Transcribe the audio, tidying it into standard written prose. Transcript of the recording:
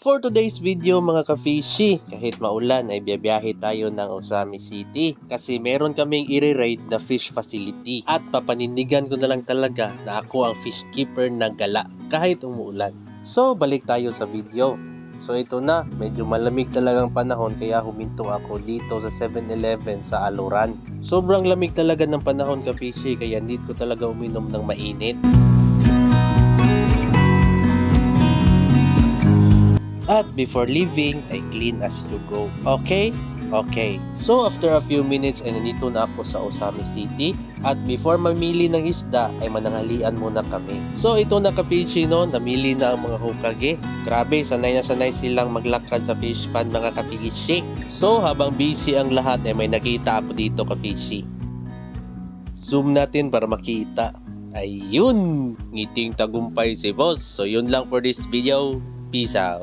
For today's video mga ka-fishy, kahit maulan ay biyabiyahe tayo ng Osami City kasi meron kaming i-raid na fish facility at papanindigan ko na lang talaga na ako ang fish keeper ng gala kahit umuulan. So balik tayo sa video. So ito na, medyo malamig talagang panahon kaya huminto ako dito sa 7-Eleven sa Aluran. Sobrang lamig talaga ng panahon ka-fishy kaya need ko talaga uminom ng mainit. At before leaving, ay clean as you go. Okay? Okay. So after a few minutes ay nandito na ako sa Osami City. At before mamili ng isda ay mananghalian muna kami. So ito na ka-fishy no, namili na ang mga Hokage. Grabe, sanay na sanay silang maglakad sa fish pond mga ka-fishy. So habang busy ang lahat ay may nakita ako dito ka-fishy. Zoom natin para makita. Ayun! Ngiting tagumpay si boss. So yun lang for this video. Peace out.